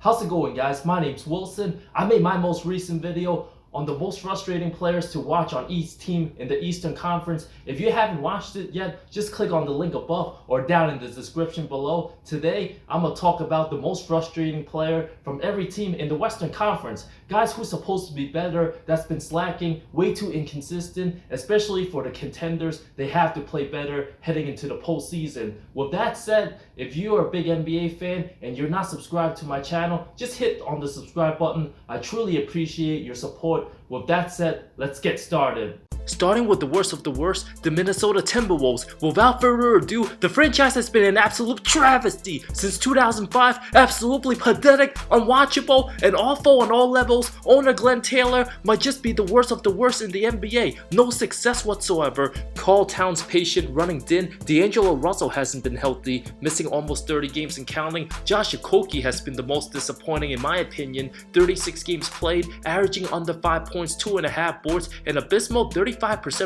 How's it going, guys? My name's Wilson. I made my most recent video on the most frustrating players to watch on each team in the Eastern Conference. If you haven't watched it yet, just click on the link above or down in the description below. Today, I'm gonna talk about the most frustrating player from every team in the Western Conference. Guys who's supposed to be better, that's been slacking, way too inconsistent, especially for the contenders. They have to play better heading into the postseason. With that said, if you're a big NBA fan and you're not subscribed to my channel, just hit on the subscribe button. I truly appreciate your support. With that said, let's get started. Starting with the worst of the worst, the Minnesota Timberwolves. Without further ado, the franchise has been an absolute travesty since 2005. Absolutely pathetic, unwatchable, and awful on all levels. Owner Glenn Taylor might just be the worst of the worst in the NBA. No success whatsoever. Karl Towns patient running din. D'Angelo Russell hasn't been healthy, missing almost 30 games and counting. Josh Okogie has been the most disappointing in my opinion. 36 games played, averaging under 5 points, 2.5 boards, and abysmal 35%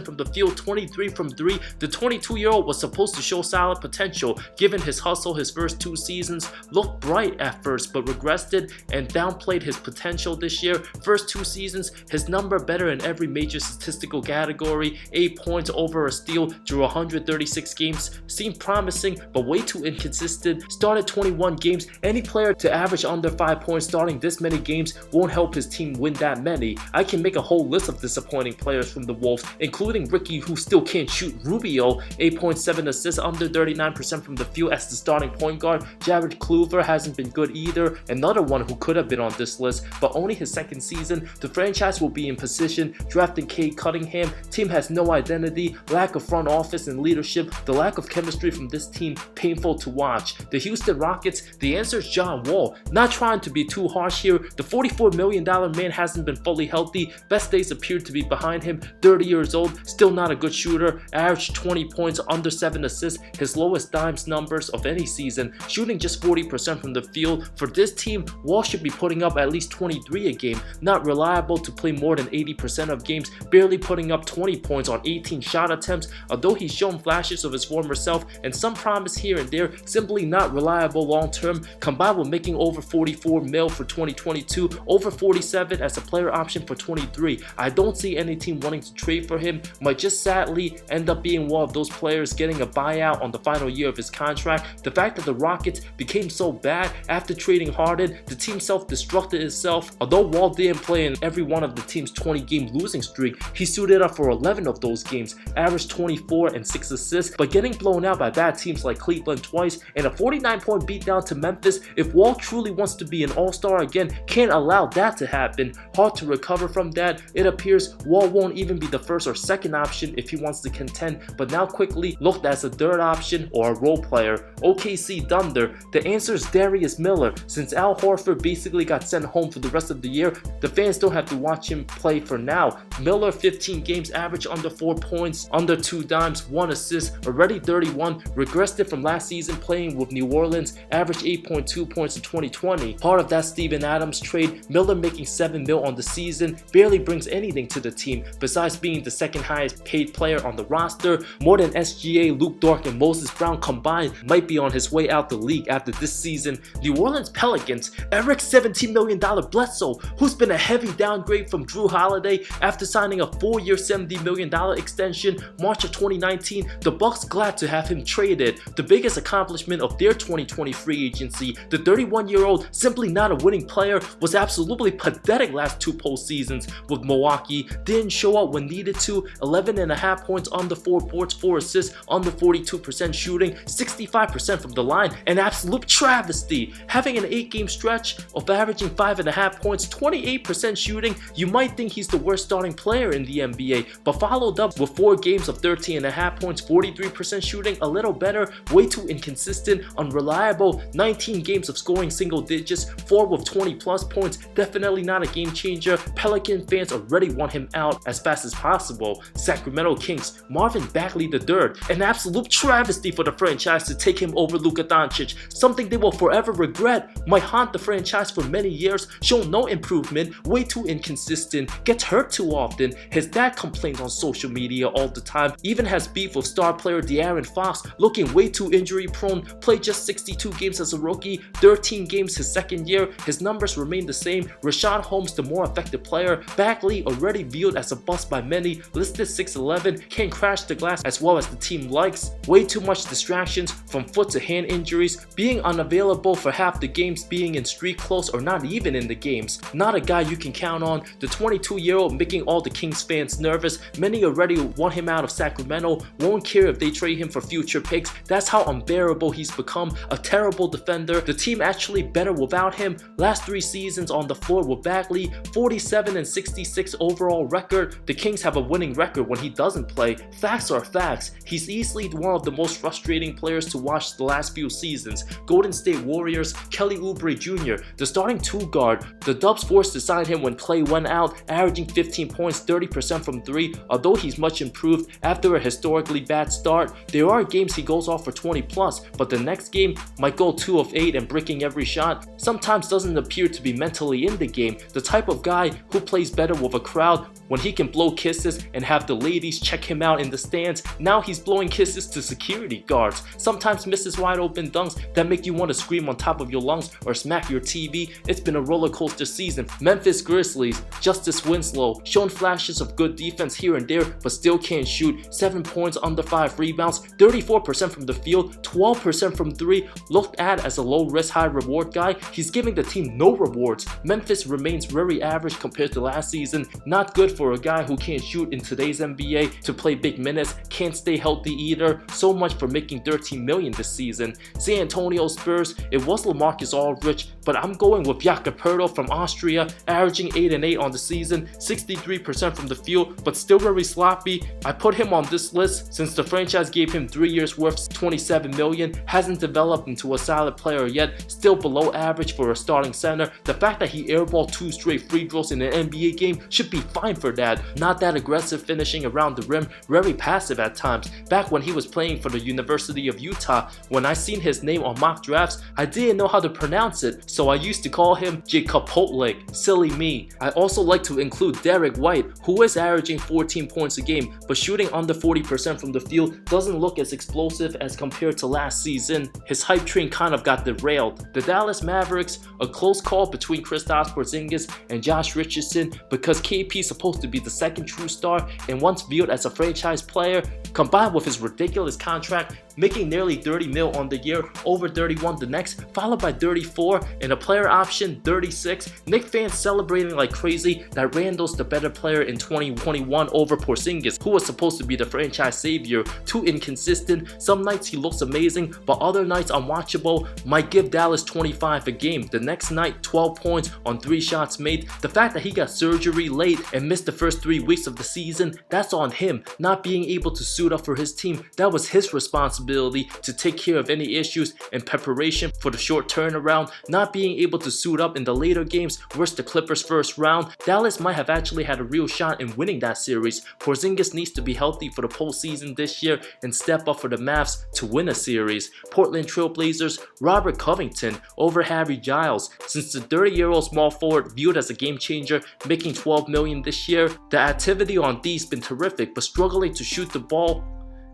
from the field, 23 from 3. The 22-year-old was supposed to show solid potential. Given his hustle, his first 2 seasons looked bright at first, but regressed and downplayed his potential this year. First 2 seasons, his number better in every major statistical category. 8 points, over a steal, drew 136 games. Seemed promising, but way too inconsistent. Started 21 games. Any player to average under 5 points starting this many games won't help his team win that many. I can make a whole list of disappointing players from the Wolves, including Ricky, who still can't shoot. Rubio, 8.7 assists, under 39% from the field as the starting point guard. Jared Kluver hasn't been good either, another one who could have been on this list, but only his second season. The franchise will be in position, drafting Cade Cunningham. Team has no identity, lack of front office and leadership. The lack of chemistry from this team, painful to watch. The Houston Rockets, the answer is John Wall. Not trying to be too harsh here, the $44 million man hasn't been fully healthy. Best days appeared to be behind him. 30 years old, still not a good shooter. Averaged 20 points, under 7 assists, his lowest dimes numbers of any season. Shooting just 40% from the field. For this team, Wall should be putting up at least 23 a game. Not reliable to play more than 80% of games. Barely putting up 20 points on 18 shot attempts. Although he's shown flashes of his former self and some promise here and there, simply not reliable long term. Combined with making over 44 mil for 2022, over 47 as a player option for 23. I don't see any team wanting to trade for him. Might just sadly end up being one of those players getting a buyout on the final year of his contract. The fact that the Rockets became so bad after trading Harden, the team self-destructed itself. Although Wall didn't play in every one of the team's 20-game losing streak, he suited up for 11 of those games, averaged 24 and 6 assists, but getting blown out by bad teams like Cleveland twice and a 49-point beatdown to Memphis. If Wall truly wants to be an all-star again, can't allow that to happen. Hard to recover from that. It appears Wall won't even be the first or second option if he wants to contend, but now quickly looked as a third option or a role player. OKC Thunder, the answer is Darius Miller. Since Al Horford basically got sent home for the rest of the year, the fans don't have to watch him play for now. Miller, 15 games, average under 4 points, under 2 dimes, 1 assist, already 31, regressed it from last season playing with New Orleans, averaged 8.2 points in 2020. Part of that Steven Adams trade, Miller making 7 mil on the season, barely brings anything to the team besides being the second highest paid player on the roster. More than SGA, Luke Dort, and Moses Brown combined, might be on his way out the league after this season. New Orleans Pelicans, Eric's $17 million Bledsoe, who's been a heavy downgrade from Drew Holiday after signing a 4-year $70 million extension March of 2019. The Bucks glad to have him traded. The biggest accomplishment of their 2020 free agency, the 31-year-old, simply not a winning player, was absolutely pathetic last 2 postseasons with Milwaukee. Didn't show up when needed to. 11.5 points, under 4 boards, 4 assists, under 42% shooting, 65% from the line, an absolute travesty. Having an 8-game stretch of averaging 5.5 points, 28% shooting, you might think he's the worst starting player in the NBA, but followed up with 4 games of 13.5 points, 43% shooting, a little better, way too inconsistent, unreliable. 19 games of scoring single digits, 4 with 20 plus points, definitely not a game changer. Pelican fans already want him out as fast as possible. possible. Sacramento Kings, Marvin Bagley III, an absolute travesty for the franchise to take him over Luka Doncic, something they will forever regret. Might haunt the franchise for many years, show no improvement, way too inconsistent, gets hurt too often. His dad complains on social media all the time, even has beef with star player De'Aaron Fox, looking way too injury prone, played just 62 games as a rookie, 13 games his second year, his numbers remain the same. Richaun Holmes the more effective player, Bagley already viewed as a bust by many, listed 6'11", can't crash the glass as well as the team likes, way too much distractions from foot to hand injuries, being unavailable for half the games, being in street clothes or not even in the games. Not a guy you can count on. The 22-year-old making all the Kings fans nervous. Many already want him out of Sacramento, won't care if they trade him for future picks. That's how unbearable he's become. A terrible defender. The team actually better without him. Last 3 seasons on the floor with Bagley, 47 and 66 overall record. The Kings have a winning record when he doesn't play. Facts are facts. He's easily one of the most frustrating players to watch the last few seasons. Golden State Warriors, Kelly Oubre Jr., the starting 2 guard. The Dubs forced to sign him when Clay went out, averaging 15 points, 30% from 3. Although he's much improved after a historically bad start, there are games he goes off for 20 plus, but the next game might go 2 of 8 and breaking every shot. Sometimes doesn't appear to be mentally in the game, the type of guy who plays better with a crowd when he can blow kisses and have the ladies check him out in the stands. Now he's blowing kisses to security guards, sometimes misses wide open dunks that make you want to scream on top of your lungs or smack your TV. It's been a roller coaster season. Memphis Grizzlies, Justice Winslow, shown flashes of good defense here and there but still can't shoot. 7 points, under 5 rebounds, 34% from the field, 12% from 3, looked at as a low risk high reward guy. He's giving the team no rewards. Memphis remains very average compared to last season. Not good for a guy who can't shoot in today's NBA to play big minutes, can't stay healthy either. So much for making $13 million this season. San Antonio Spurs, it was LaMarcus Aldridge, but I'm going with Jakob Poeltl from Austria, averaging 8 and 8 on the season, 63% from the field, but still very sloppy. I put him on this list since the franchise gave him 3 years worth $27 million, hasn't developed into a solid player yet, still below average for a starting center. The fact that he airballed 2 straight free throws in an NBA game should be fine for that. Not that aggressive finishing around the rim, very passive at times. Back when he was playing for the University of Utah, when I seen his name on mock drafts, I didn't know how to pronounce it, so I used to call him Jakob Poeltl. Silly me. I also like to include Derek White, who is averaging 14 points a game, but shooting under 40% from the field, doesn't look as explosive as compared to last season. His hype train kind of got derailed. The Dallas Mavericks, a close call between Kristaps Porzingis and Josh Richardson, because KP is supposed to be the second true star and once viewed as a franchise player, combined with his ridiculous contract, making nearly 30 mil on the year, over 31 the next, followed by 34 and a player option 36. Knicks fans celebrating like crazy that Randall's the better player in 2021 over Porzingis, who was supposed to be the franchise savior. Too inconsistent. Some nights he looks amazing, but other nights unwatchable. Might give Dallas 25 a game. The next night 12 points on 3 shots made. The fact that he got surgery late and missed the first 3 weeks of the season, that's on him. Not being able to suit up for his team, that was his responsibility to take care of any issues in preparation for the short turnaround. Not being able to suit up in the later games versus the Clippers first round, Dallas might have actually had a real shot in winning that series. Porzingis needs to be healthy for the postseason this year and step up for the Mavs to win a series. Portland Trailblazers, Robert Covington over Harry Giles. Since the 30-year-old small forward viewed as a game changer, making $12 million this year, the activity on D's been terrific, but struggling to shoot the ball.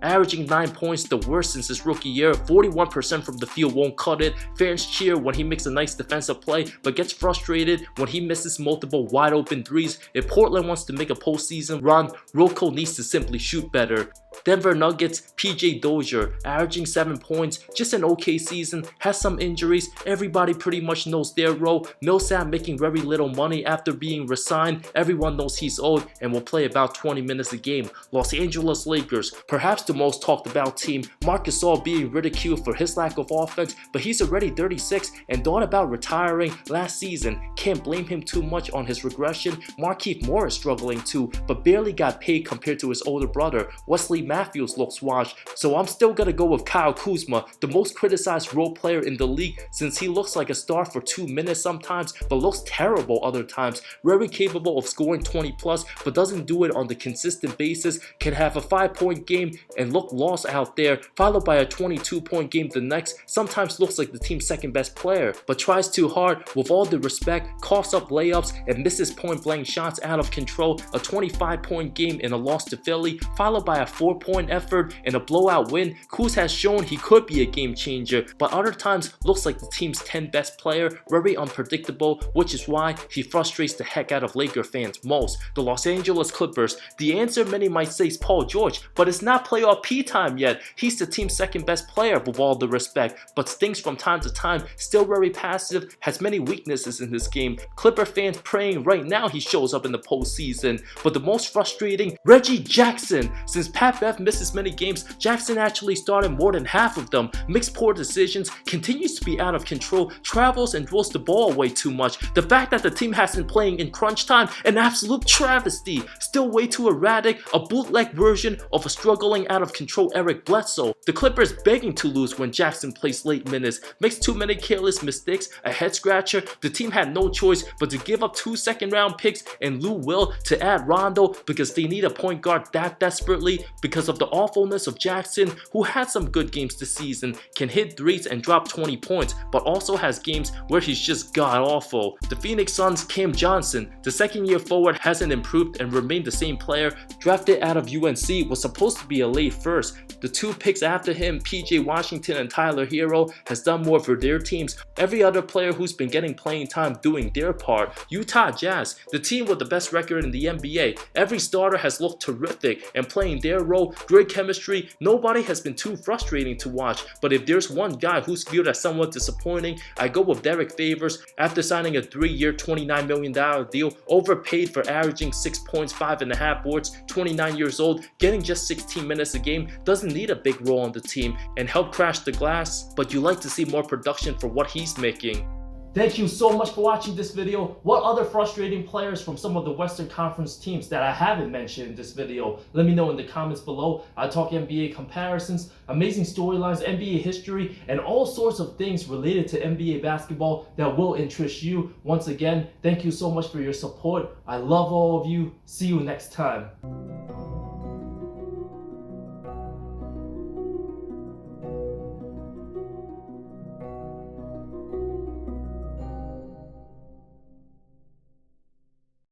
Averaging 9 points, the worst since his rookie year. 41% from the field, won't cut it. Fans cheer when he makes a nice defensive play, but gets frustrated when he misses multiple wide open threes. If Portland wants to make a postseason run, Rocco needs to simply shoot better. Denver Nuggets, PJ Dozier, averaging 7 points, just an okay season, has some injuries, everybody pretty much knows their role. Millsap making very little money after being resigned, everyone knows he's old and will play about 20 minutes a game. Los Angeles Lakers, perhaps the the most talked about team. Marc Gasol being ridiculed for his lack of offense, but he's already 36 and thought about retiring last season. Can't blame him too much on his regression. Markieff Morris struggling too, but barely got paid compared to his older brother. Wesley Matthews looks washed, so I'm still gonna go with Kyle Kuzma, the most criticized role player in the league, since he looks like a star for 2 minutes sometimes, but looks terrible other times. Very capable of scoring 20 plus, but doesn't do it on the consistent basis. Can have a 5-point game and look lost out there, followed by a 22-point game the next. Sometimes looks like the team's second best player, but tries too hard. With all the respect, coughs up layups and misses point blank shots out of control. A 25-point game in a loss to Philly, followed by a 4-point effort in a blowout win. Kuz has shown he could be a game changer, but other times looks like the team's 10th best player. Very unpredictable, which is why he frustrates the heck out of Laker fans most. The Los Angeles Clippers. The answer many might say is Paul George, but it's not playoff P time yet. He's the team's second best player with all the respect, but stinks from time to time, still very passive, has many weaknesses in this game. Clipper fans praying right now he shows up in the postseason. But the most frustrating, Reggie Jackson. Since Pat Bev misses many games, Jackson actually started more than half of them. Makes poor decisions, continues to be out of control, travels and throws the ball away too much. The fact that the team hasn't playing in crunch time, an absolute travesty. Still way too erratic, a bootleg version of a struggling out of control Eric Bledsoe. The Clippers begging to lose when Jackson plays late minutes, makes too many careless mistakes, a head scratcher. The team had no choice but to give up 2 second-round picks and Lou Will to add Rondo because they need a point guard that desperately because of the awfulness of Jackson, who had some good games this season, can hit threes and drop 20 points, but also has games where he's just god-awful. The Phoenix Suns' Cam Johnson, the second-year forward, hasn't improved and remained the same player. Drafted out of UNC, was supposed to be a late first. The 2 picks after him, PJ Washington and Tyler Hero, has done more for their teams. Every other player who's been getting playing time doing their part. Utah Jazz, the team with the best record in the NBA. Every starter has looked terrific and playing their role. Great chemistry. Nobody has been too frustrating to watch, but if there's one guy who's viewed as somewhat disappointing, I go with Derek Favors. After signing a 3-year $29 million deal, overpaid for averaging 6 points, 5.5 boards, 29 years old, getting just 16 minutes a game, doesn't need a big role on the team and help crash the glass, but you like to see more production for what he's making. Thank you so much for watching this video. What other frustrating players from some of the Western Conference teams that I haven't mentioned in this video? Let me know in the comments below. I talk NBA comparisons, amazing storylines, NBA history, and all sorts of things related to NBA basketball that will interest you. Once again, thank you so much for your support. I love all of you. See you next time.